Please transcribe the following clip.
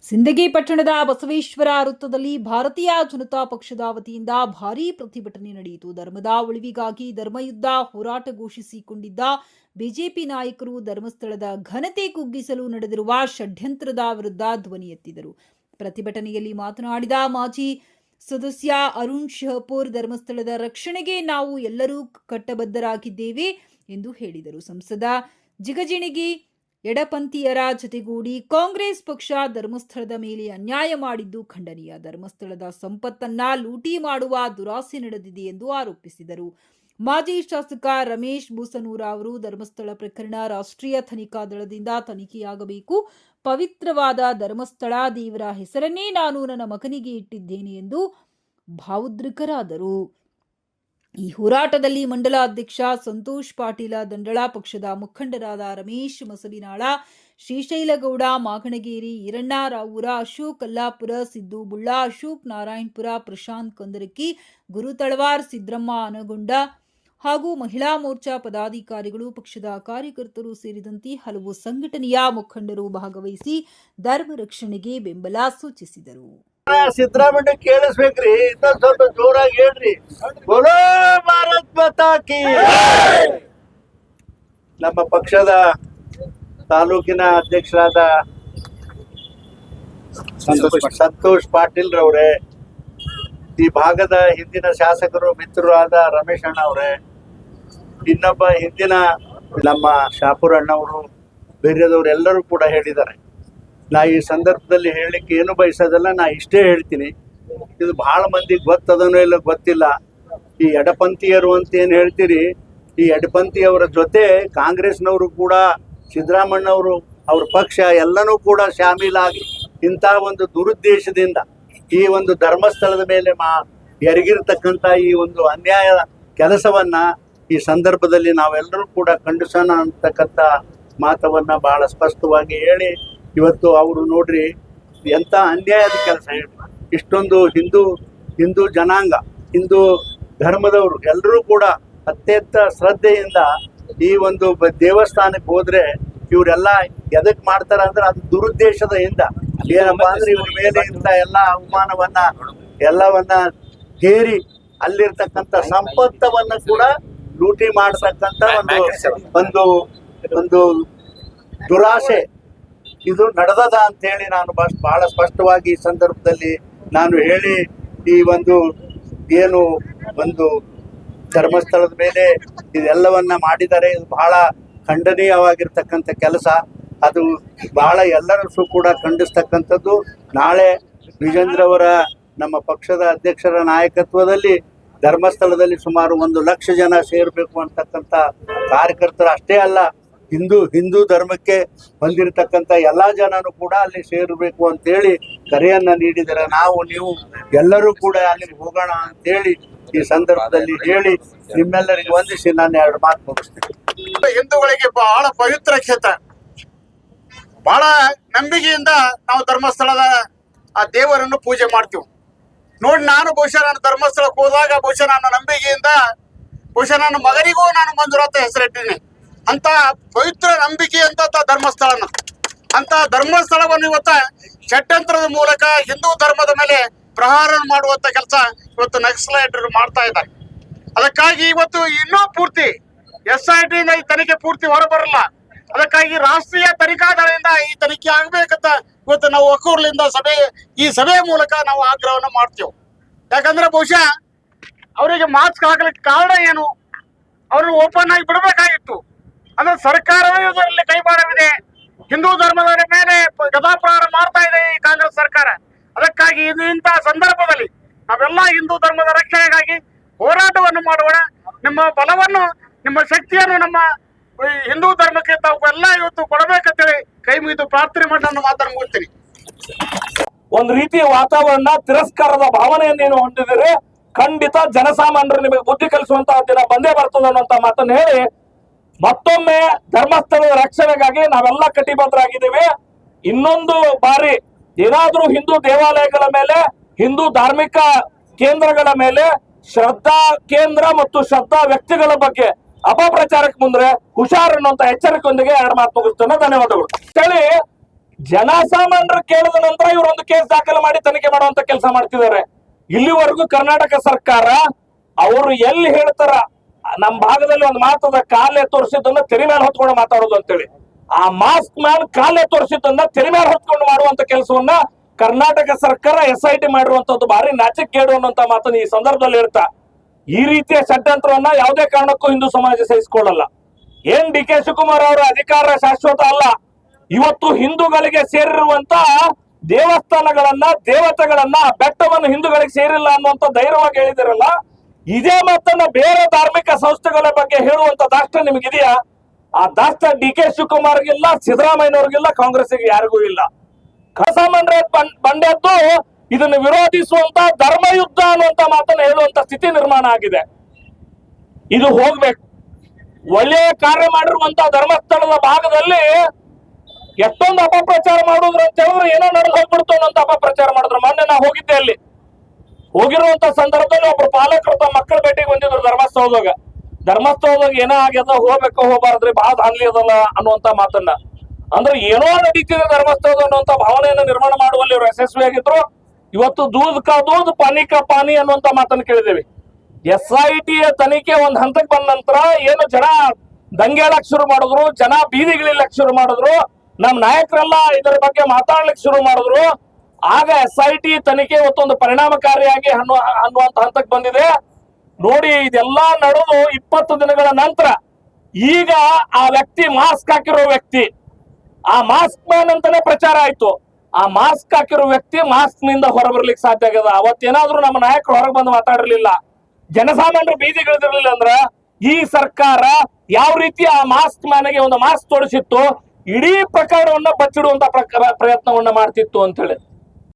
ಸಿಂದಗಿ ಪಟ್ಟಣದ ಬಸವೇಶ್ವರ ವೃತ್ತದಲ್ಲಿ ಭಾರತೀಯ ಜನತಾ ಪಕ್ಷದ ವತಿಯಿಂದ ಭಾರೀ ಪ್ರತಿಭಟನೆ ನಡೆಯಿತು. ಧರ್ಮದ ಉಳಿವಿಗಾಗಿ ಧರ್ಮಯುದ್ಧ ಹೋರಾಟ ಘೋಷಿಸಿಕೊಂಡಿದ್ದ ಬಿಜೆಪಿ ನಾಯಕರು ಧರ್ಮಸ್ಥಳದ ಘನತೆ ಕುಗ್ಗಿಸಲು ನಡೆದಿರುವ ಷಡ್ಯಂತ್ರದ ವಿರುದ್ಧ ಧ್ವನಿ ಎತ್ತಿದರು. ಪ್ರತಿಭಟನೆಯಲ್ಲಿ ಮಾತನಾಡಿದ ಮಾಜಿ ಸದಸ್ಯ ಅರುಣ್ ಶಹಪುರ್, ಧರ್ಮಸ್ಥಳದ ರಕ್ಷಣೆಗೆ ನಾವು ಎಲ್ಲರೂ ಕಟ್ಟಬದ್ಧರಾಗಿದ್ದೇವೆ ಎಂದು ಹೇಳಿದರು. ಸಂಸದ ಜಿಗಜಿಣಗಿ ಎಡಪಂಥೀಯರ ಜೊತೆಗೂಡಿ ಕಾಂಗ್ರೆಸ್ ಪಕ್ಷ ಧರ್ಮಸ್ಥಳದ ಮೇಲೆ ಅನ್ಯಾಯ ಮಾಡಿದ್ದು ಖಂಡನೀಯ. ಧರ್ಮಸ್ಥಳದ ಸಂಪತ್ತನ್ನ ಲೂಟಿ ಮಾಡುವ ದುರಾಸೆ ನಡೆದಿದೆ ಎಂದು ಆರೋಪಿಸಿದರು. ಮಾಜಿ ಶಾಸಕ ರಮೇಶ್ ಬೂಸನೂರ ಅವರು ಧರ್ಮಸ್ಥಳ ಪ್ರಕರಣ ರಾಷ್ಟ್ರೀಯ ತನಿಖಾ ದಳದಿಂದ ತನಿಖೆಯಾಗಬೇಕು. ಪವಿತ್ರವಾದ ಧರ್ಮಸ್ಥಳ ದೇವರ ಹೆಸರನ್ನೇ ನಾನು ನನ್ನ ಮಗನಿಗೆ ಇಟ್ಟಿದ್ದೇನೆ ಎಂದು ಭಾವುದ್ರಿಕರಾದರು. ಈ ಹೋರಾಟದಲ್ಲಿ ಮಂಡಲ ಅಧ್ಯಕ್ಷ ಸಂತೋಷ್ ಪಾಟೀಲ, ದಂಡಳ ಪಕ್ಷದ ಮುಖಂಡರಾದ ರಮೇಶ್ ಮಸಲಿನಾಳ, ಶ್ರೀಶೈಲಗೌಡ ಮಾಗಣಗೇರಿ, ಈರಣ್ಣ ರಾವೂರ, ಅಶೋಕ್ ಕಲ್ಲಾಪುರ, ಸಿದ್ದು ಬುಳ್ಳ, ಅಶೋಕ್ ನಾರಾಯಣಪುರ, ಪ್ರಶಾಂತ್ ಕಂದರಕಿ, ಗುರು ತಳವಾರ್, ಸಿದ್ರಮ್ಮ ಅನಗೊಂಡ ಹಾಗೂ ಮಹಿಳಾ ಮೋರ್ಚಾ ಪದಾಧಿಕಾರಿಗಳು, ಪಕ್ಷದ ಕಾರ್ಯಕರ್ತರು ಸೇರಿದಂತೆ ಹಲವು ಸಂಘಟನೆಯ ಮುಖಂಡರು ಭಾಗವಹಿಸಿ ಧರ್ಮ ರಕ್ಷಣೆಗೆ ಬೆಂಬಲ ಸೂಚಿಸಿದರು. ಸಿದ್ದರಾಮಯ್ಯ ಕೇಳಿಸ್ಬೇಕ್ರಿ, ಇನ್ನೊಂದ್ ಸ್ವಲ್ಪ ಜೋರಾಗಿ ಹೇಳ್ರಿ. ಬೋಲೋ ಭಾರತ್ ಮಾತಾ ಕಿ. ನಮ್ಮ ಪಕ್ಷದ ತಾಲೂಕಿನ ಅಧ್ಯಕ್ಷರಾದ ಸಂತೋಷ್ ಪಾಟೀಲ್ ರವರೇ, ಈ ಭಾಗದ ಹಿಂದಿನ ಶಾಸಕರು ಮಿತ್ರರಾದ ರಮೇಶ್ ಅಣ್ಣ ಅವರೇ, ಇನ್ನೊಬ್ಬ ಹಿಂದಿನ ನಮ್ಮ ಶಾಪುರ್ ಅಣ್ಣವರು, ಬೇರೆದವರು ಎಲ್ಲರೂ ಕೂಡ ಹೇಳಿದ್ದಾರೆ. ನಾ ಈ ಸಂದರ್ಭದಲ್ಲಿ ಹೇಳಲಿಕ್ಕೆ ಏನು ಬಯಸೋದಲ್ಲ, ನಾ ಇಷ್ಟೇ ಹೇಳ್ತೀನಿ. ಇದು ಬಹಳ ಮಂದಿಗೆ ಗೊತ್ತದನೋ ಇಲ್ಲ ಗೊತ್ತಿಲ್ಲ. ಈ ಎಡಪಂಥೀಯರು ಅಂತ ಏನು ಹೇಳ್ತೀರಿ, ಈ ಎಡಪಂಥಿಯವರ ಜೊತೆ ಕಾಂಗ್ರೆಸ್ನವರು ಕೂಡ, ಸಿದ್ದರಾಮಣ್ಣವರು, ಅವ್ರ ಪಕ್ಷ ಎಲ್ಲನೂ ಕೂಡ ಶಾಮೀಲಾಗಿ ಇಂಥ ಒಂದು ದುರುದ್ದೇಶದಿಂದ ಈ ಒಂದು ಧರ್ಮಸ್ಥಳದ ಮೇಲೆ ಎರಗಿರ್ತಕ್ಕಂಥ ಈ ಒಂದು ಅನ್ಯಾಯ ಕೆಲಸವನ್ನ ಈ ಸಂದರ್ಭದಲ್ಲಿ ನಾವೆಲ್ಲರೂ ಕೂಡ ಖಂಡಿಸೋಣ ಅಂತಕ್ಕಂಥ ಮಾತವನ್ನ ಬಹಳ ಸ್ಪಷ್ಟವಾಗಿ ಹೇಳಿ, ಇವತ್ತು ಅವರು ನೋಡ್ರಿ ಎಂಥ ಅನ್ಯಾಯದ ಕೆಲಸ ಹೇಳಿ. ಇಷ್ಟೊಂದು ಹಿಂದೂ ಜನಾಂಗ, ಹಿಂದೂ ಧರ್ಮದವರು ಎಲ್ಲರೂ ಕೂಡ ಅತ್ಯಂತ ಶ್ರದ್ಧೆಯಿಂದ ಈ ಒಂದು ದೇವಸ್ಥಾನಕ್ಕೆ ಹೋದ್ರೆ ಇವರೆಲ್ಲ ಎದಕ್ ಮಾಡ್ತಾರ ಅಂದ್ರೆ ಅದು ದುರುದ್ದೇಶದ ಹಿಂದ ಏನಪ್ಪಾ ಅಂದ್ರೆ ಇವ್ರ ಮೇಲೆ ಇಂಥ ಎಲ್ಲ ಅವಮಾನವನ್ನ ಎಲ್ಲವನ್ನ ಹೇರಿ ಅಲ್ಲಿರ್ತಕ್ಕಂಥ ಸಂಪತ್ತವನ್ನ ಕೂಡ ಲೂಟಿ ಮಾಡತಕ್ಕಂಥ ಒಂದು ಒಂದು ದುರಾಸೆ ಇದು ನಡೆದದ ಅಂತ ಹೇಳಿ ನಾನು ಬಹಳ ಸ್ಪಷ್ಟವಾಗಿ ಈ ಸಂದರ್ಭದಲ್ಲಿ ನಾನು ಹೇಳಿ, ಈ ಏನು ಧರ್ಮಸ್ಥಳದ ಮೇಲೆ ಇದೆಲ್ಲವನ್ನ ಮಾಡಿದ್ದಾರೆ. ಇದು ಬಹಳ ಖಂಡನೀಯವಾಗಿರ್ತಕ್ಕಂಥ ಕೆಲಸ. ಅದು ಬಹಳ ಎಲ್ಲರೂ ಕೂಡ ಖಂಡಿಸ್ತಕ್ಕಂಥದ್ದು. ನಾಳೆ ವಿಜೇಂದ್ರ ಅವರ ನಮ್ಮ ಪಕ್ಷದ ಅಧ್ಯಕ್ಷರ ನಾಯಕತ್ವದಲ್ಲಿ ಧರ್ಮಸ್ಥಳದಲ್ಲಿ ಸುಮಾರು 1,00,000 ಜನ ಸೇರಬೇಕು ಅಂತಕ್ಕಂಥ ಕಾರ್ಯಕರ್ತರು ಅಷ್ಟೇ ಅಲ್ಲ, ಹಿಂದೂ ಧರ್ಮಕ್ಕೆ ಹೊಂದಿರತಕ್ಕಂಥ ಎಲ್ಲ ಜನರು ಕೂಡ ಅಲ್ಲಿ ಸೇರಬೇಕು ಅಂತೇಳಿ ಕರೆಯನ್ನ ನೀಡಿದರೆ ನೀವು ಎಲ್ಲರೂ ಕೂಡ ಅಲ್ಲಿಗೆ ಹೋಗೋಣ ಅಂತೇಳಿ ಈ ಸಂದರ್ಭದಲ್ಲಿ ಹೇಳಿ ನಿಮ್ಮೆಲ್ಲರಿಗೆ ವಂದಿಸಿ ನಾನು 2 ಮಾತು ಮುಗಿಸ್ತೇನೆ. ಹಿಂದೂಗಳಿಗೆ ಬಹಳ ಪವಿತ್ರ ಕ್ಷೇತ್ರ, ಬಹಳ ನಂಬಿಕೆಯಿಂದ ನಾವು ಧರ್ಮಸ್ಥಳದ ಆ ದೇವರನ್ನು ಪೂಜೆ ಮಾಡ್ತೀವಿ. ನೋಡಿ, ನಾನು ಬಹುಶಃ ನಾನು ಧರ್ಮಸ್ಥಳಕ್ಕೆ ಹೋದಾಗ ಬಹುಶಃ ನನ್ನ ನಂಬಿಕೆಯಿಂದ ಬಹುಶಃ ನನ್ನ ಮಗನಿಗೂ ನಾನು ಮಂಜುನಾಥ ಹೆಸರಿಟ್ಟಿನಿ. ಅಂತ ಪವಿತ್ರ ನಂಬಿಕೆ ಅಂತ ಧರ್ಮಸ್ಥಳನ, ಅಂತ ಧರ್ಮಸ್ಥಳವನ್ನು ಇವತ್ತ ಷಡ್ಯಂತ್ರದ ಮೂಲಕ ಹಿಂದೂ ಧರ್ಮದ ಮೇಲೆ ಪ್ರಹಾರ ಮಾಡುವಂತ ಕೆಲಸ ಇವತ್ತು ನಕ್ಸಲೈಟರು ಮಾಡ್ತಾ ಇದ್ದಾರೆ. ಅದಕ್ಕಾಗಿ ಇವತ್ತು ಇನ್ನೂ ಪೂರ್ತಿ SIT ಈ ತನಿಖೆ ಪೂರ್ತಿ ಹೊರಬರಲ್ಲ. ಅದಕ್ಕಾಗಿ ರಾಷ್ಟ್ರೀಯ ತನಿಖಾ ದಳದಿಂದ ಈ ತನಿಖೆ ಆಗ್ಬೇಕಂತ ಇವತ್ತು ನಾವು ಒಕ್ಕೂರ್ಲಿಂದ ಈ ಸಭೆಯ ಮೂಲಕ ನಾವು ಆಗ್ರಹವನ್ನು ಮಾಡ್ತೇವೆ. ಯಾಕಂದ್ರೆ ಬಹುಶಃ ಅವರಿಗೆ ಮಾಸ್ಕ್ ಹಾಕ್ಲಿಕ್ಕೆ ಕಾರಣ ಏನು, ಅವ್ರನ್ನ ಓಪನ್ ಆಗಿ ಬಿಡಬೇಕಾಗಿತ್ತು. ಅಂದ್ರೆ ಸರ್ಕಾರವೇ ಇದರಲ್ಲಿ ಕೈವಾಡವಿದೆ. ಹಿಂದೂ ಧರ್ಮದ ಮೇಲೆ ಗದಾಪ್ರಹಾರ ಮಾಡ್ತಾ ಇದೆ ಈ ಕಾಂಗ್ರೆಸ್ ಸರ್ಕಾರ. ಅದಕ್ಕಾಗಿ ಇಂತಹ ಸಂದರ್ಭದಲ್ಲಿ ನಾವೆಲ್ಲ ಹಿಂದೂ ಧರ್ಮದ ರಕ್ಷಣೆಗಾಗಿ ಹೋರಾಟವನ್ನು ಮಾಡೋಣ. ನಿಮ್ಮ ಬಲವನ್ನು, ನಿಮ್ಮ ಶಕ್ತಿಯನ್ನು ನಮ್ಮ ಹಿಂದೂ ಧರ್ಮಕ್ಕೆ ತಾವೆಲ್ಲ ಇವತ್ತು ಕೊಡಬೇಕಂತೇಳಿ ಕೈ ಮುಗಿದು ಪ್ರಾರ್ಥನೆ ಮಾಡಿ ನನ್ನ ಮಾತನ್ನು ಮುಗಿಸ್ತೀನಿ. ಒಂದು ರೀತಿಯ ವಾತಾವರಣ, ತಿರಸ್ಕಾರದ ಭಾವನೆಯನ್ನೇನು ಹೊಂದಿದರೆ ಖಂಡಿತ ಜನಸಾಮಾನ್ಯರು ನಿಮಗೆ ಬುದ್ಧಿ ಕಲಿಸುವಂತಹ ದಿನ ಬಂದೇ ಬರ್ತದೆ ಅನ್ನುವಂತ ಮಾತನ್ನು ಹೇಳಿ, ಮತ್ತೊಮ್ಮೆ ಧರ್ಮಸ್ಥಳದ ರಕ್ಷಣೆಗಾಗಿ ನಾವೆಲ್ಲ ಕಟಿಬದ್ಧರಾಗಿದ್ದೇವೆ. ಇನ್ನೊಂದು ಬಾರಿ ಏನಾದ್ರೂ ಹಿಂದೂ ದೇವಾಲಯಗಳ ಮೇಲೆ, ಹಿಂದೂ ಧಾರ್ಮಿಕ ಕೇಂದ್ರಗಳ ಮೇಲೆ, ಶ್ರದ್ಧಾ ಕೇಂದ್ರ ಮತ್ತು ಶ್ರದ್ಧಾ ವ್ಯಕ್ತಿಗಳ ಬಗ್ಗೆ ಅಪಪ್ರಚಾರಕ್ಕೆ ಮುಂದ್ರೆ ಹುಷಾರ್ ಅನ್ನುವಂತ ಎಚ್ಚರಿಕೆಯೊಂದಿಗೆ 2 ಮಾತು ಮುಗಿಸ್ತೇನೆ. ಧನ್ಯವಾದಗಳು. ಹೇಳಿ ಜನಸಾಮಾನ್ಯರು ಕೇಳಿದ ನಂತರ ಇವರು ಕೇಸ್ ದಾಖಲು ಮಾಡಿ ತನಿಖೆ ಮಾಡುವಂತ ಕೆಲಸ ಮಾಡ್ತಿದ್ದಾರೆ. ಇಲ್ಲಿವರೆಗೂ ಕರ್ನಾಟಕ ಸರ್ಕಾರ ಅವರು ಎಲ್ಲಿ ಹೇಳ್ತಾರ, ನಮ್ಮ ಭಾಗದಲ್ಲಿ ಒಂದು ಮಾತದ, ಕಾಲೇ ತೋರಿಸಿದ್ದನ್ನ ತೆರೆ ಮೇಲೆ ಹೊತ್ಕೊಂಡು ಮಾತಾಡೋದು ಅಂತೇಳಿ. ಆ ಮಾಸ್ಕ್ ಮ್ಯಾನ್ ಕಾಲೇ ತೋರಿಸಿದ್ದನ್ನ ತೆರೆ ಮೇಲೆ ಹೊತ್ಕೊಂಡು ಮಾಡುವಂತ ಕೆಲಸವನ್ನ ಕರ್ನಾಟಕ ಸರ್ಕಾರ SIT ಮಾಡಿರುವಂತದ್ದು ಭಾರಿ ನಾಚಿಕೆಗೇಡು ಅನ್ನುವಂತ ಮಾತನ್ನ ಈ ಸಂದರ್ಭದಲ್ಲಿ ಹೇಳ್ತಾ, ಈ ರೀತಿಯ ಷಡ್ಯಂತ್ರವನ್ನ ಯಾವುದೇ ಕಾರಣಕ್ಕೂ ಹಿಂದೂ ಸಮಾಜ ಸಹಿಸಿಕೊಳ್ಳಲ್ಲ. ಏನ್ DK ಶಿವಕುಮಾರ್ ಅವರ ಅಧಿಕಾರ ಶಾಶ್ವತ ಅಲ್ಲ. ಇವತ್ತು ಹಿಂದೂಗಳಿಗೆ ಸೇರಿರುವಂತ ದೇವಸ್ಥಾನಗಳನ್ನ, ದೇವತೆಗಳನ್ನ, ಬೆಟ್ಟವನ್ನು ಹಿಂದೂಗಳಿಗೆ ಸೇರಿಲ್ಲ ಅನ್ನುವಂತ ಧೈರ್ಯವಾಗಿ ಹೇಳಿದಿರಲ್ಲ, ಇದೇ ಮಾತನ್ನ ಬೇರೆ ಧಾರ್ಮಿಕ ಸಂಸ್ಥೆಗಳ ಬಗ್ಗೆ ಹೇಳುವಂತ ದಾಷ್ಟ ನಿಮಗಿದೆಯಾ? ಆ ದಾಷ್ಟ DK ಶಿವಕುಮಾರ್ಗಿಲ್ಲ, ಸಿದ್ದರಾಮಯ್ಯನವ್ರಿಗಿಲ್ಲ, ಕಾಂಗ್ರೆಸ್ಗೆ ಯಾರಿಗೂ ಇಲ್ಲ. ಕಸಾಮಂಡ್ರೆ ಬಂಡೆದ್ದು ಇದನ್ನು ವಿರೋಧಿಸುವಂತ ಧರ್ಮಯುದ್ಧ ಅನ್ನುವಂತ ಮಾತನ್ನ ಹೇಳುವಂತ ಸ್ಥಿತಿ ನಿರ್ಮಾಣ ಆಗಿದೆ. ಇದು ಹೋಗ್ಬೇಕು. ಒಳ್ಳೆಯ ಕಾರ್ಯ ಮಾಡಿರುವಂತ ಧರ್ಮಸ್ಥಳದ ಭಾಗದಲ್ಲಿ ಎಷ್ಟೊಂದು ಅಪಪ್ರಚಾರ ಮಾಡುದ್ರು ಅಂತ ಹೇಳಿದ್ರೆ ಏನೋ ನಡೆದು ಹೋಗ್ಬಿಡ್ತು ಅನ್ನೋಂತ ಅಪಪ್ರಚಾರ ಮಾಡಿದ್ರು. ಮೊನ್ನೆ ನಾ ಹೋಗಿದ್ದೆ, ಅಲ್ಲಿ ಹೋಗಿರುವಂತ ಸಂದರ್ಭದಲ್ಲಿ ಒಬ್ರು ಪಾಲಕರು ತಮ್ಮ ಮಕ್ಕಳ ಭೇಟಿಗೆ ಬಂದಿದ್ರು ಧರ್ಮಸ್ಥಳದಾಗ ಏನೋ ಆಗ್ಯದ, ಹೋಗ್ಬೇಕು ಹೋಗ್ಬಾರ್ದ್ರಿ, ಬಹಳ ದಾನ್ಲಿ ಅದಲ್ಲ ಅನ್ನುವಂತ ಮಾತನ್ನ, ಅಂದ್ರೆ ಏನೋ ನಡೀತಿದೆ ಧರ್ಮಸ್ಥಳದ ಅನ್ನುವಂತ ಭಾವನೆಯನ್ನ ನಿರ್ಮಾಣ ಮಾಡುವಲ್ಲಿ ಇವರು ಯಶಸ್ವಿಯಾಗಿದ್ರು. ಇವತ್ತು ದೂದ್ ಕಾ ದೂದ್ ಪಾನಿ ಕಾ ಪಾನಿ ಅನ್ನುವಂತ ಮಾತನ್ನ ಕೇಳಿದೇವಿ. SIT ತನಿಖೆ ಒಂದ್ ಹಂತಕ್ಕೆ ಬಂದ ನಂತರ ಏನು ಜನ ದಂಗೆ ಹೇಳಕ್ ಶುರು ಮಾಡಿದ್ರು, ಜನ ಬೀದಿಗಿಳಿಲಕ್ ಶುರು ಮಾಡಿದ್ರು, ನಮ್ ನಾಯಕರೆಲ್ಲ ಇದರ ಬಗ್ಗೆ ಮಾತಾಡ್ಲಿಕ್ಕೆ ಶುರು ಮಾಡಿದ್ರು. ಆಗ SIT ತನಿಖೆ ಇವತ್ತೊಂದು ಪರಿಣಾಮಕಾರಿಯಾಗಿ ಅನ್ನುವಂತ ಹಂತಕ್ಕೆ ಬಂದಿದೆ. ನೋಡಿ, ಇದೆಲ್ಲಾ ನಡೆದು 20 ದಿನಗಳ ನಂತರ ಈಗ ಆ ವ್ಯಕ್ತಿ, ಮಾಸ್ಕ್ ಹಾಕಿರೋ ವ್ಯಕ್ತಿ, ಆ ಮಾಸ್ಕ್ ಮ್ಯಾನ್ ಅಂತಾನೆ ಪ್ರಚಾರ ಆಯ್ತು. ಆ ಮಾಸ್ಕ್ ಹಾಕಿರೋ ವ್ಯಕ್ತಿ ಮಾಸ್ಕ್ ನಿಂದ ಹೊರಬರ್ಲಿಕ್ಕೆ ಸಾಧ್ಯ ಆಗ್ಯದ. ಅವತ್ತೇನಾದ್ರೂ ನಮ್ಮ ನಾಯಕರು ಹೊರಗೆ ಬಂದು ಮಾತಾಡಿರ್ಲಿಲ್ಲ, ಜನಸಾಮಾನ್ಯರು ಬೀದಿಗಿಳಿದಿರ್ಲಿಲ್ಲ ಅಂದ್ರ ಈ ಸರ್ಕಾರ ಯಾವ ರೀತಿ ಆ ಮಾಸ್ಕ್ ಮ್ಯಾನ್ಗೆ ಒಂದು ಮಾಸ್ಕ್ ತೊಡಿಸಿತ್ತು, ಇಡೀ ಪ್ರಕರಣವನ್ನ ಬಚ್ಚಿಡುವಂತ ಪ್ರಯತ್ನವನ್ನ ಮಾಡ್ತಿತ್ತು ಅಂತ ಹೇಳಿ